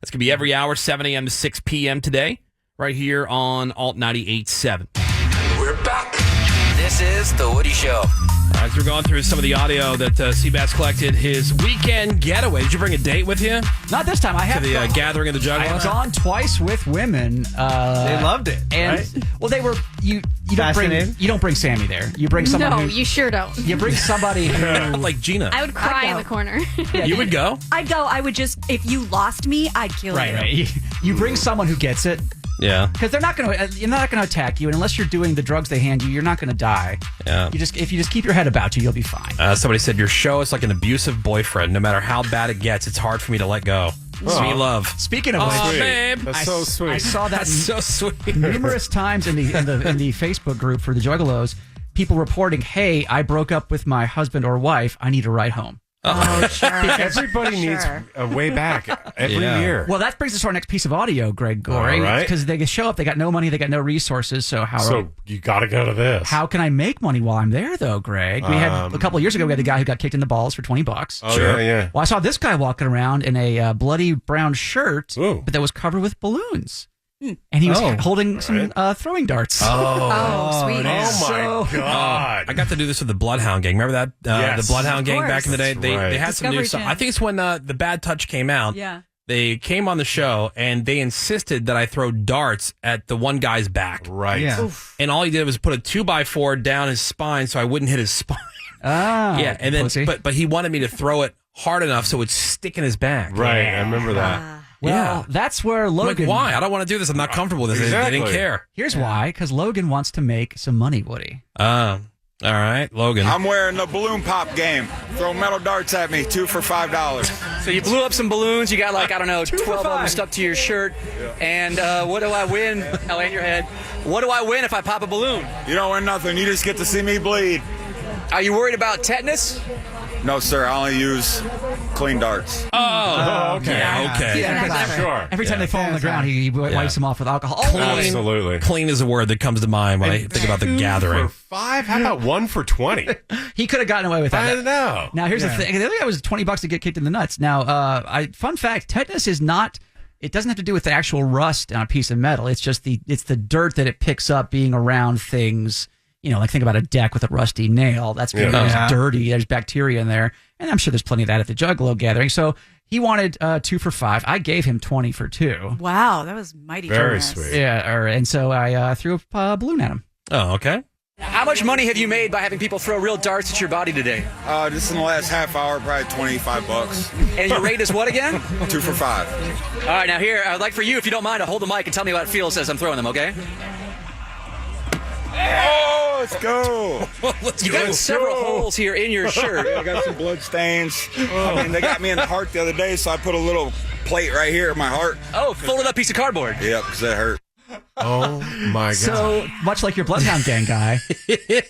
That's going to be every hour, 7 a.m. to 6 p.m. today, right here on Alt 98.7. We're back. This is The Woody Show. As we're going through some of the audio that Seabass collected, his weekend getaway. Did you bring a date with you? Not this time. I have to the gathering of the Juggalos? I have gone twice with women. They loved it, and right? Well, they were you don't bring Sammy there. You bring someone. No, who, you sure don't. You bring somebody who, like Gina. I would cry in the corner. You would go? I'd go. I would just, if you lost me, I'd kill you. Right. You bring someone who gets it. Yeah. Because you're not going to attack you, and unless you're doing the drugs they hand you, you're not going to die. Yeah. If you just keep your head about you, you'll be fine. Somebody said your show is like an abusive boyfriend. No matter how bad it gets, it's hard for me to let go. Sweet love. Speaking of which, babe, that's so sweet. I saw that so sweet numerous times in the Facebook group for the Juggalos. People reporting, "Hey, I broke up with my husband or wife. I need a ride home." Oh, sure. Everybody needs a way back every year. Well, that brings us to our next piece of audio, Greg Gorey. All right. Because they show up, they got no money, they got no resources. So you got to go to this. How can I make money while I'm there, though, Greg? We had a couple of years ago, we had a guy who got kicked in the balls for $20. Oh, sure. Yeah. Well, I saw this guy walking around in a bloody brown shirt, Ooh. but that was covered with balloons. And he was holding some throwing darts. Oh, sweet. Oh, my God. I got to do this with the Bloodhound Gang. Remember that? Yes. The Bloodhound Gang course. back in the day? That's They right. had some new Discovery stuff. Channel. I think it's when the Bad Touch came out. Yeah. They came on the show, and they insisted that I throw darts at the one guy's back. Right. Yeah. And all he did was put a 2x4 down his spine so I wouldn't hit his spine. Yeah, And then, pussy. but he wanted me to throw it hard enough so it would stick in his back. Right. I remember that. Well, that's where I'm Logan... like, why? I don't want to do this. I'm not comfortable with this. Exactly. They didn't care. Here's why, because Logan wants to make some money, Woody. All right, Logan. I'm wearing the balloon pop game. Throw metal darts at me, 2 for $5. So you blew up some balloons. You got 12 of them stuck to your shirt. And what do I win? Oh, and your head. What do I win if I pop a balloon? You don't win nothing. You just get to see me bleed. Are you worried about tetanus? No, sir. I only use clean darts. Oh, okay. Yeah. Okay. Yeah, Sure. Every time they fall on the ground, he wipes them off with alcohol. Absolutely. Clean is a word that comes to mind when I think about the gathering. For 5? How about 1 for 20? He could have gotten away with that. I don't know. Now, here's the thing. The other guy was $20 to get kicked in the nuts. Now, fun fact, tetanus is not... It doesn't have to do with the actual rust on a piece of metal. It's just the dirt that it picks up being around things. You know, like think about a deck with a rusty nail. That's because it's dirty. There's bacteria in there. And I'm sure there's plenty of that at the Juggalo gathering. So he wanted 2 for $5. I gave him 20 for 2. Wow, that was mighty Very generous. sweet. Yeah, and so I threw a balloon at him. Oh, okay. How much money have you made by having people throw real darts at your body today? Just in the last half hour, probably $25. And your rate is what again? 2 for $5. All right, now here, I'd like for you, if you don't mind, to hold the mic and tell me how it feels as I'm throwing them, okay? Oh, let's go. You got several holes here in your shirt. I got some blood stains. I mean, they got me in the heart the other day, so I put a little plate right here in my heart. Oh, folded up piece of cardboard. Yep, because that hurt. Oh, my God. So much like your Bloodhound Gang guy,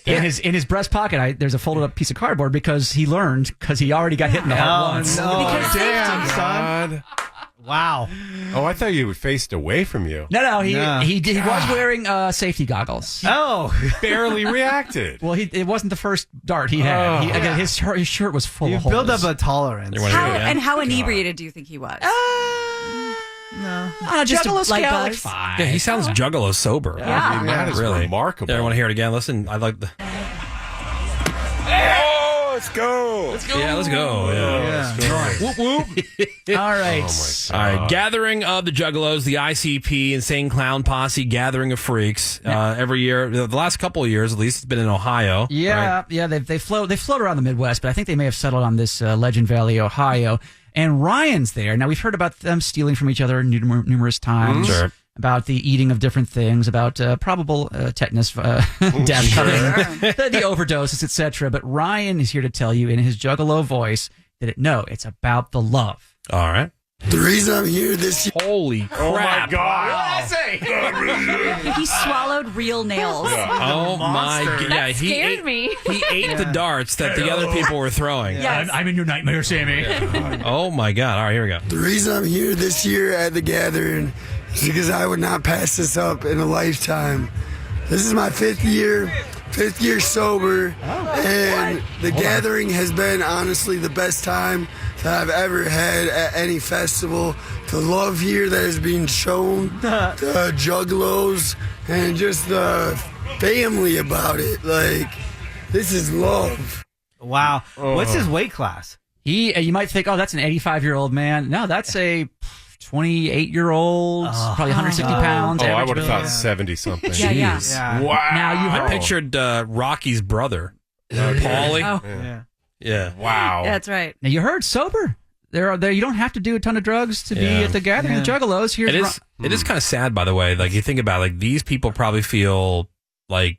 in his breast pocket, there's a folded up piece of cardboard because he already got hit in the heart once. Oh, damn, son. Wow. Oh, I thought you faced away from you. No, he was wearing safety goggles. Oh, barely reacted. Well, it wasn't the first dart he had. Again, his shirt was full of holes. Build up a tolerance. How inebriated do you think he was? Just Juggalo like scale, like like 5. Yeah, he sounds Juggalo sober. Yeah. I mean, that is really remarkable. Yeah, I want to hear it again. Listen, I like the. Oh, let's go. Yeah, let's go. Yeah. Whoop whoop. All right. Oh, All right, gathering of the Juggalos, the ICP, Insane Clown Posse, Gathering of Freaks. Every year, the last couple of years at least, it's been in Ohio. Yeah, right? yeah. They float around the Midwest, but I think they may have settled on this Legend Valley, Ohio. And Ryan's there. Now, we've heard about them stealing from each other numerous times. Sure. About the eating of different things, about probable tetanus death coming, the overdoses, etc. But Ryan is here to tell you in his Juggalo voice that it's about the love. All right. The reason I'm here this year. Holy crap. Oh, my God. What did I say? He swallowed real nails. Oh, my God. Yeah, That scared me. He ate the darts that the other people were throwing. Yes. I'm in your nightmare, Sammy. Oh, my God. All right, here we go. The reason I'm here this year at the gathering is because I would not pass this up in a lifetime. This is my 5th year. 5th year sober, and the gathering has been honestly the best time that I've ever had at any festival. The love here that is being shown, the juggalos, and just the family about it. Like, this is love. Wow. What's his weight class? You might think, oh, that's an 85-year-old man. No, that's a 28-year-old, probably 160 pounds. I average would have build. thought 70 something. Yeah. Wow. Now I pictured Rocky's brother, Paulie. Oh. Yeah. Wow. Yeah, that's right. Now you heard sober. There. You don't have to do a ton of drugs to be at the gathering of Juggalos. Here's It is kind of sad, by the way. Like, you think about it, like, these people probably feel like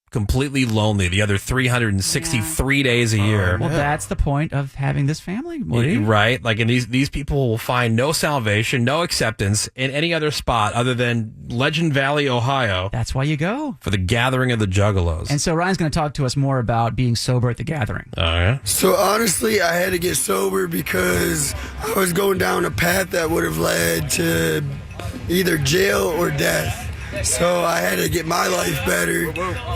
completely lonely the other 363 days a year. Well, that's the point of having this family, Woody. Right? Like, and these people will find no salvation, no acceptance in any other spot other than Legend Valley, Ohio. That's why you go. For the gathering of the Juggalos. And so Ryan's going to talk to us more about being sober at the gathering. Oh, yeah? So honestly, I had to get sober because I was going down a path that would have led to either jail or death. So I had to get my life better,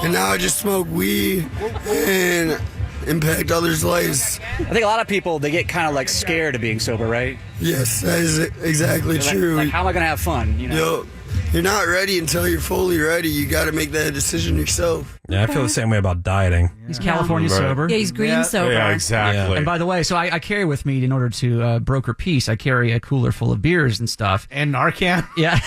and now I just smoke weed and impact others' lives. I think a lot of people, they get kind of like scared of being sober, right? Yes, that is exactly true. Like, how am I going to have fun? You know? Yo, you're not ready until you're fully ready. You got to make that decision yourself. Yeah, I feel the same way about dieting. He's California Right. sober. Yeah, he's green sober. Yeah, exactly. And by the way, so I carry with me, in order to broker peace, I carry a cooler full of beers and stuff. And Narcan? Yeah.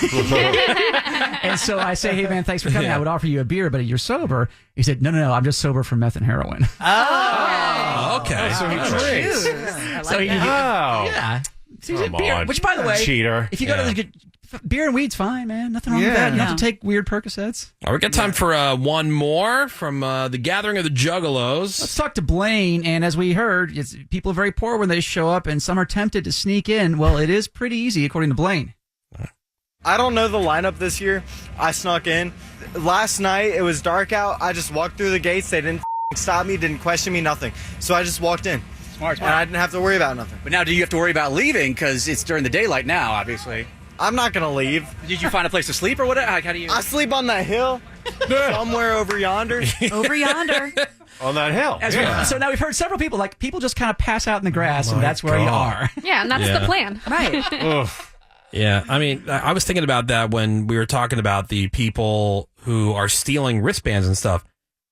And so I say, hey, man, thanks for coming. I would offer you a beer, but you're sober. He said, no, I'm just sober from meth and heroin. Oh, okay. So he drinks. So he, yeah. So he's a Come beer, on. which, by the way, Cheater. if you go to the beer and weed's fine, man. Nothing wrong with that. You don't have to take weird Percocets. All right, we got time for one more from the gathering of the Juggalos. Let's talk to Blaine. And as we heard, people are very poor when they show up, and some are tempted to sneak in. Well, it is pretty easy, according to Blaine. I don't know the lineup this year. I snuck in. Last night, it was dark out. I just walked through the gates. They didn't stop me, didn't question me, nothing. So I just walked in. Smart. And I didn't have to worry about nothing. But now, do you have to worry about leaving? Because it's during the daylight now, obviously. I'm not going to leave. Did you find a place to sleep or what? How do you? I sleep on that hill somewhere over yonder. Over yonder. On that hill. So now we've heard several people, like, people just kind of pass out in the grass, and that's where you are. Yeah, and that's the plan. Right. Yeah, I mean, I was thinking about that when we were talking about the people who are stealing wristbands and stuff.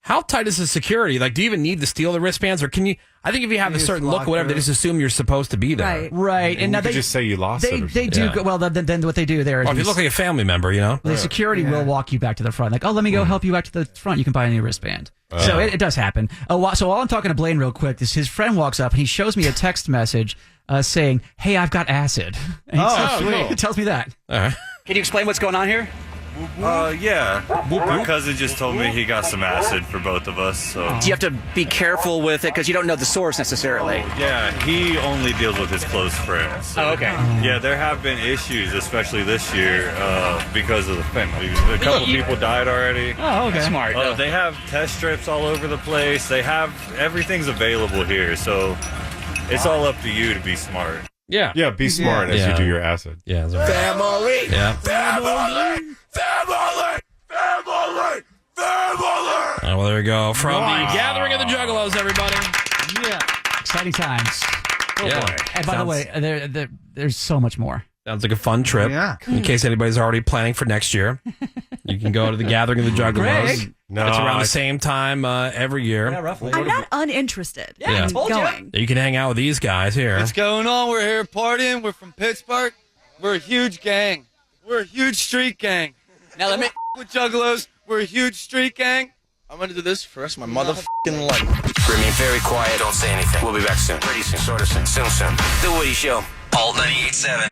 How tight is the security? Like, do you even need to steal the wristbands, or can you? I think if you have a certain look or whatever, they just assume you're supposed to be there. Right. And now you could just say you lost it. Or They do. Yeah. Well, then what they do there is, Or if you look like a family member, you know, the security will walk you back to the front. Like, oh, let me go help you back to the front. You can buy a new wristband. So it does happen. So while I'm talking to Blaine real quick, his friend walks up and he shows me a text message saying, "Hey, I've got acid." And he tells me that. all right. Can you explain what's going on here? Yeah. My cousin just told me he got some acid for both of us. So Do you have to be careful with it because you don't know the source necessarily? yeah, he only deals with his close friends. So, Oh, okay. Yeah, there have been issues, especially this year, because of the family. A couple people died already. Oh, okay. Smart. They have test strips all over the place. They have everything's available here, so it's all up to you to be smart. Yeah. Yeah, be smart as you do your acid. Yeah. That's right. Family! Yeah. Family! Family! Family! Family! Well, there we go. From the gathering of the Juggalos, everybody. Yeah. Exciting times. Yeah. And by the way, there's so much more. Sounds like a fun trip. Yeah. In case anybody's already planning for next year, you can go to the gathering of the Juggalos. Greg? No, It's around the same time every year. Yeah, roughly. I'm not uninterested. Yeah. in going. You can hang out with these guys here. What's going on? We're here partying. We're from Pittsburgh. We're a huge gang. We're a huge street gang. Now let me. With Juggalos, we're a huge street gang. I'm going to do this for the rest of my motherfucking life. Remain very quiet. Don't say anything. We'll be back soon. Pretty soon. Sort of soon. Soon. The Woody Show. Alt 98.7.